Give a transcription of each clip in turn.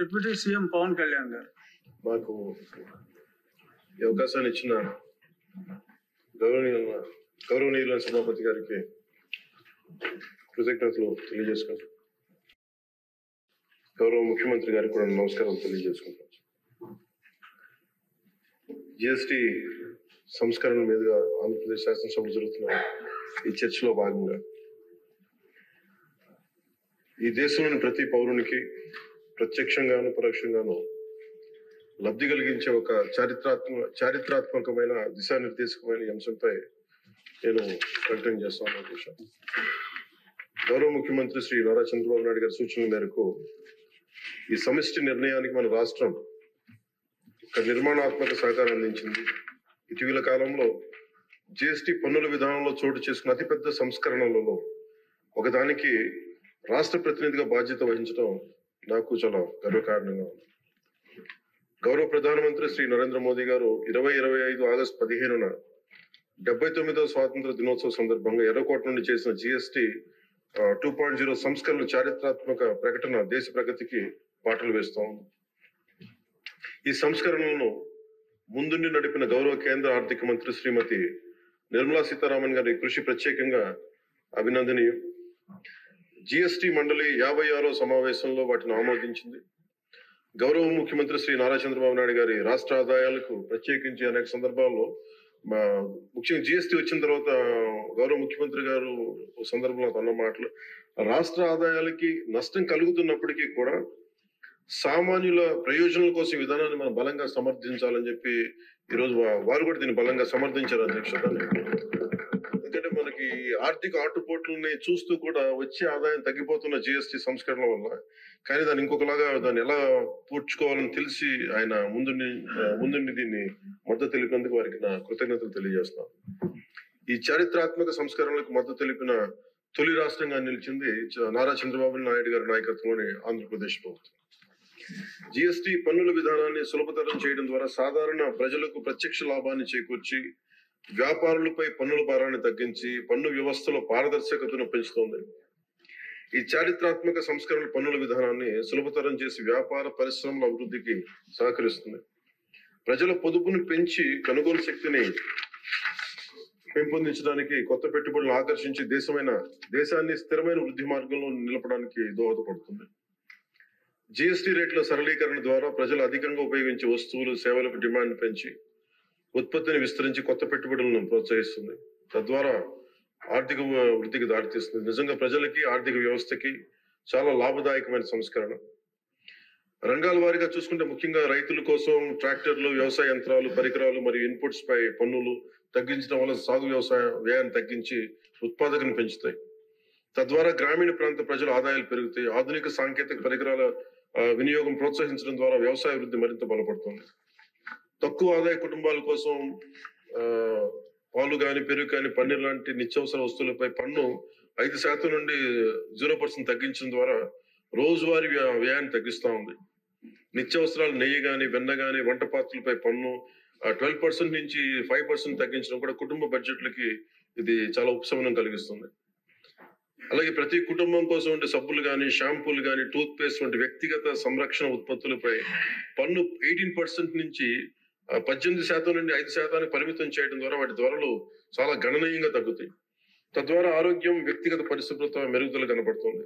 Deputy CM Pawan Kalyan గారు మాకు ఈ అవకాశాన్ని ఇచ్చిన గౌరవనీయుల సభాపతి గారికి కృతజ్ఞతలు తెలియజేసుకుంటాం. గౌరవ ముఖ్యమంత్రి గారికి కూడా నమస్కారం తెలియజేసుకుంటాం. జిఎస్టి సంస్కరణ మీదుగా ఆంధ్రప్రదేశ్ శాసనసభలో జరుగుతున్న ఈ చర్చలో భాగంగా ఈ దేశంలోని ప్రతి పౌరునికి ప్రత్యక్షంగాను పరోక్షంగాను లబ్ధి కలిగించే ఒక చారిత్రాత్మకమైన దిశానిర్దేశకమైన అంశంపై నేను ప్రకటన చేస్తాను. గౌరవ ముఖ్యమంత్రి శ్రీ నారా చంద్రబాబు నాయుడు గారి సూచనల మేరకు ఈ సమిష్టి నిర్ణయానికి మన రాష్ట్రం ఒక నిర్మాణాత్మక సహకారం అందించింది. ఇటీవల కాలంలో జిఎస్టి పన్నుల విధానంలో చోటు చేసుకున్న అతిపెద్ద సంస్కరణలలో ఒకదానికి రాష్ట్ర ప్రతినిధిగా బాధ్యత వహించడం నాకు చాలా గర్వకారణంగా ఉంది. గౌరవ ప్రధానమంత్రి శ్రీ నరేంద్ర మోదీ గారు 2025 ఆగస్టు 15న 79వ స్వాతంత్ర దినోత్సవ సందర్భంగా ఎర్రకోట నుండి చేసిన జిఎస్టి 2.0 సంస్కరణ చారిత్రాత్మక ప్రకటన దేశ ప్రగతికి బాటలు వేస్తాం. ఈ సంస్కరణలను ముందుండి నడిపిన గౌరవ కేంద్ర ఆర్థిక మంత్రి శ్రీమతి నిర్మలా సీతారామన్ గారి కృషి ప్రత్యేకంగా అభినందనీయం. జిఎస్టి మండలి 56వ సమావేశంలో వాటిని ఆమోదించింది. గౌరవ ముఖ్యమంత్రి శ్రీ నారా చంద్రబాబు నాయుడు గారి రాష్ట్ర ఆదాయాలకు ప్రత్యేకించి అనేక సందర్భాల్లో ముఖ్యంగా జిఎస్టి వచ్చిన తర్వాత గౌరవ ముఖ్యమంత్రి గారు సందర్భంలో అన్న మాటలు రాష్ట్ర ఆదాయాలకి నష్టం కలుగుతున్నప్పటికీ కూడా సామాన్యుల ప్రయోజనాల కోసం విధానాన్ని మనం బలంగా సమర్థించాలని చెప్పి ఈరోజు వారు కూడా దీన్ని బలంగా సమర్థించారు అధ్యక్షత. ఎందుకంటే మనకి ఆర్థిక ఆటుపోట్లని చూస్తూ కూడా వచ్చే ఆదాయం తగ్గిపోతున్న జిఎస్టి సంస్కరణ వల్ల, కానీ దాన్ని ఇంకొకలాగా దాన్ని ఎలా పూడ్చుకోవాలని తెలిసి ఆయన ముందుండి దీన్ని మద్దతు తెలిపినందుకు వారికి నా కృతజ్ఞతలు తెలియజేస్తున్నాను. ఈ చారిత్రాత్మక సంస్కరణలకు మద్దతు తెలిపిన తొలి రాష్ట్రంగా నిలిచింది నారా చంద్రబాబు నాయుడు గారి నాయకత్వంలోని ఆంధ్రప్రదేశ్ ప్రభుత్వం. జిఎస్టి పన్నుల విధానాన్ని సులభతరం చేయడం ద్వారా సాధారణ ప్రజలకు ప్రత్యక్ష లాభాన్ని చేకూర్చి వ్యాపారులపై పన్నుల భారాన్ని తగ్గించి పన్ను వ్యవస్థలో పారదర్శకతను పెంచుతోంది. ఈ చారిత్రాత్మక సంస్కరణ పన్నుల విధానాన్ని సులభతరం చేసి వ్యాపార పరిశ్రమల అభివృద్ధికి సహకరిస్తుంది. ప్రజల పొదుపును పెంచి కొనుగోలు శక్తిని పెంపొందించడానికి, కొత్త పెట్టుబడులను ఆకర్షించి దేశాన్ని స్థిరమైన వృద్ధి మార్గంలో నిలపడానికి దోహదపడుతుంది. జిఎస్టి రేట్ల సరళీకరణ ద్వారా ప్రజలు అధికంగా ఉపయోగించే వస్తువులు సేవలకు డిమాండ్ పెంచి ఉత్పత్తిని విస్తరించి కొత్త పెట్టుబడులను ప్రోత్సహిస్తుంది. తద్వారా ఆర్థిక వృద్ధికి దారితీస్తుంది. నిజంగా ప్రజలకి ఆర్థిక వ్యవస్థకి చాలా లాభదాయకమైన సంస్కరణ. రంగాల వారీగా చూసుకుంటే ముఖ్యంగా రైతుల కోసం ట్రాక్టర్లు, వ్యవసాయ యంత్రాలు, పరికరాలు మరియు ఇన్పుట్స్ పై పన్నులు తగ్గించడం వల్ల సాగు వ్యవసాయ వ్యయాన్ని తగ్గించి ఉత్పాదకను పెంచుతాయి. తద్వారా గ్రామీణ ప్రాంత ప్రజల ఆదాయాలు పెరుగుతాయి. ఆధునిక సాంకేతిక పరికరాల వినియోగం ప్రోత్సహించడం ద్వారా వ్యవసాయ వృద్ధి మరింత బలపడుతుంది. తక్కువ ఆదాయ కుటుంబాల కోసం పాలు కానీ, పెరుగు కానీ, పన్నీర్ లాంటి నిత్యావసర వస్తువులపై పన్ను 5% నుండి 0% తగ్గించడం ద్వారా రోజువారీ వ్యయాన్ని తగ్గిస్తూ ఉంది. నిత్యావసరాలు నెయ్యి కానీ, వెన్న కానీ, వంట పాత్రలపై పన్ను 12% నుంచి 5% తగ్గించడం కూడా కుటుంబ బడ్జెట్లకి ఇది చాలా ఉపశమనం కలిగిస్తుంది. అలాగే ప్రతి కుటుంబం కోసం ఉండే సబ్బులు కానీ, షాంపూలు కానీ, టూత్ పేస్ట్ వంటి వ్యక్తిగత సంరక్షణ ఉత్పత్తులపై పన్ను 18% నుంచి 18% నుండి 5% పరిమితం చేయడం ద్వారా వాటి ధరలు చాలా గణనీయంగా తగ్గుతాయి. తద్వారా ఆరోగ్యం, వ్యక్తిగత పరిశుభ్రత మెరుగుదల కనబడుతుంది.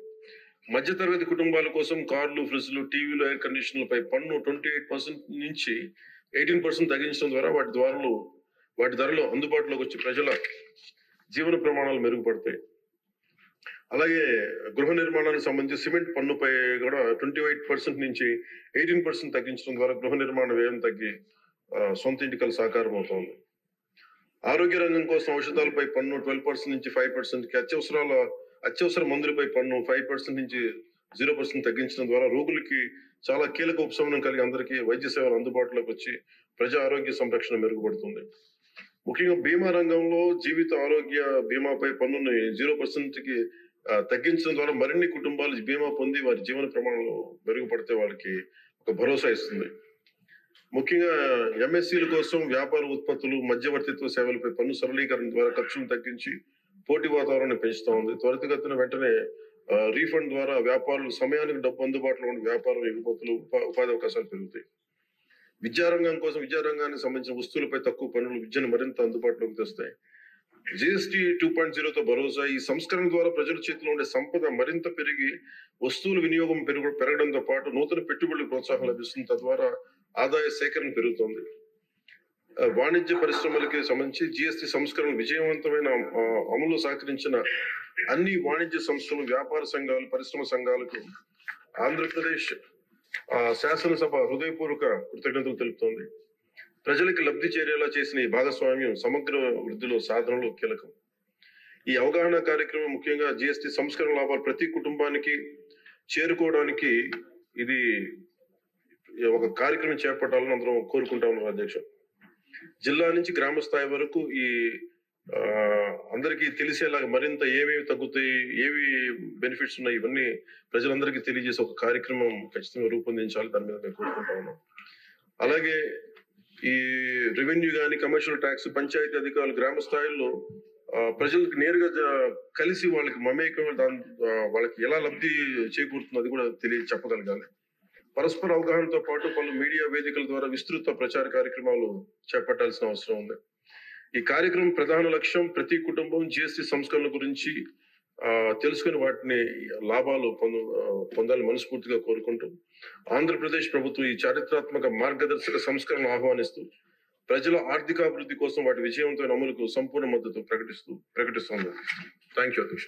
మధ్యతరగతి కుటుంబాల కోసం కార్లు, ఫ్రిడ్జ్లు, టీవీలు, ఎయిర్ కండిషన్లపై పన్ను 28% నుంచి 18% తగ్గించడం ద్వారా వాటి ధరలు అందుబాటులోకి వచ్చి ప్రజల జీవన ప్రమాణాలు మెరుగుపడతాయి. అలాగే గృహ నిర్మాణానికి సంబంధించి సిమెంట్ పన్నుపై కూడా 28% నుంచి 18% తగ్గించడం ద్వారా గృహ నిర్మాణ వ్యయం తగ్గి సొంత ఇంటికల సాకారం అవుతోంది. ఆరోగ్య రంగం కోసం ఔషధాలపై పన్ను 12% నుంచి 5%కి, అత్యవసర మందులపై పన్ను 5% నుంచి 0% తగ్గించడం ద్వారా రోగులకి చాలా కీలక ఉపశమనం కలిగి అందరికీ వైద్య సేవలు అందుబాటులోకి వచ్చి ప్రజా ఆరోగ్య సంరక్షణ మెరుగుపడుతుంది. ముఖ్యంగా బీమా రంగంలో జీవిత ఆరోగ్య బీమాపై పన్నుని 0%కి తగ్గించడం ద్వారా మరిన్ని కుటుంబాలు బీమా పొంది వారి జీవన ప్రమాణాలు మెరుగుపడితే వాళ్ళకి ఒక భరోసా ఇస్తుంది. ముఖ్యంగా ఎంఎస్సీల కోసం వ్యాపార ఉత్పత్తులు, మధ్యవర్తిత్వ సేవలపై పన్ను సరళీకరణ ద్వారా ఖర్చును తగ్గించి పోటీ వాతావరణాన్ని పెంచుతా ఉంది. త్వరితగతిన వెంటనే రీఫండ్ ద్వారా వ్యాపారులు సమయానికి డబ్బు అందుబాటులో ఉండి వ్యాపారం ఎగుమతులు ఉపాధి అవకాశాలు పెరుగుతాయి. విద్యారంగం కోసం విద్యారంగానికి సంబంధించిన వస్తువులపై తక్కువ పన్నులు విద్యను మరింత అందుబాటులోకి తెస్తాయి. జిఎస్టీ 2.0తో భరోసా. ఈ సంస్కరణ ద్వారా ప్రజల చేతిలో ఉండే సంపద మరింత పెరిగి వస్తువుల వినియోగం పెరగడంతో పాటు నూతన పెట్టుబడులకు ప్రోత్సాహం లభిస్తుంది. తద్వారా ఆదాయ సేకరణ పెరుగుతుంది. వాణిజ్య పరిశ్రమలకి సంబంధించి జిఎస్టీ సంస్కరణ విజయవంతమైన అమలు సహకరించిన అన్ని వాణిజ్య సంస్థలు, వ్యాపార సంఘాలు, పరిశ్రమ సంఘాలకు ఆంధ్రప్రదేశ్ శాసనసభ హృదయపూర్వక కృతజ్ఞతలు తెలుపుతోంది. ప్రజలకి లబ్ధి చేరేలా చేసిన ఈ భాగస్వామ్యం సమగ్ర వృద్ధిలో సాధనలో కీలకం. ఈ అవగాహన కార్యక్రమం ముఖ్యంగా జిఎస్టీ సంస్కరణ లాభాలు ప్రతి కుటుంబానికి చేరుకోవడానికి ఇది ఒక కార్యక్రమం చేపట్టాలని అందరం కోరుకుంటా ఉన్నారు అధ్యక్ష. జిల్లా నుంచి గ్రామ స్థాయి వరకు ఈ అందరికీ తెలిసేలాగా మరింత ఏమేమి తగ్గుతాయి, ఏవి బెనిఫిట్స్ ఉన్నాయి, ఇవన్నీ ప్రజలందరికీ తెలియజేసే ఒక కార్యక్రమం ఖచ్చితంగా రూపొందించాలి. దాని మీద మేము కోరుకుంటా ఉన్నాం. అలాగే ఈ రెవెన్యూ కానీ, కమర్షియల్ ట్యాక్స్, పంచాయతీ అధికారులు గ్రామ స్థాయిలో ప్రజలకు నేరుగా కలిసి వాళ్ళకి మమేకం, వాళ్ళకి ఎలా లబ్ధి చేకూరుతుందో అది కూడా చెప్పగలగాలి. పరస్పర అవగాహనతో పాటు పలు మీడియా వేదికల ద్వారా విస్తృత ప్రచార కార్యక్రమాలు చేపట్టాల్సిన అవసరం ఉంది. ఈ కార్యక్రమం ప్రధాన లక్ష్యం ప్రతి కుటుంబం జిఎస్టీ సంస్కరణ గురించి తెలుసుకుని వాటిని లాభాలు పొందాలని మనస్ఫూర్తిగా కోరుకుంటూ ఆంధ్రప్రదేశ్ ప్రభుత్వం ఈ చారిత్రాత్మక మార్గదర్శక సంస్కరణలు ఆహ్వానిస్తూ ప్రజల ఆర్థికాభివృద్ధి కోసం వాటి విజయవంతమైన అమలుకు సంపూర్ణ మద్దతు ప్రకటిస్తుంది. థ్యాంక్ యూ అధ్యక్ష.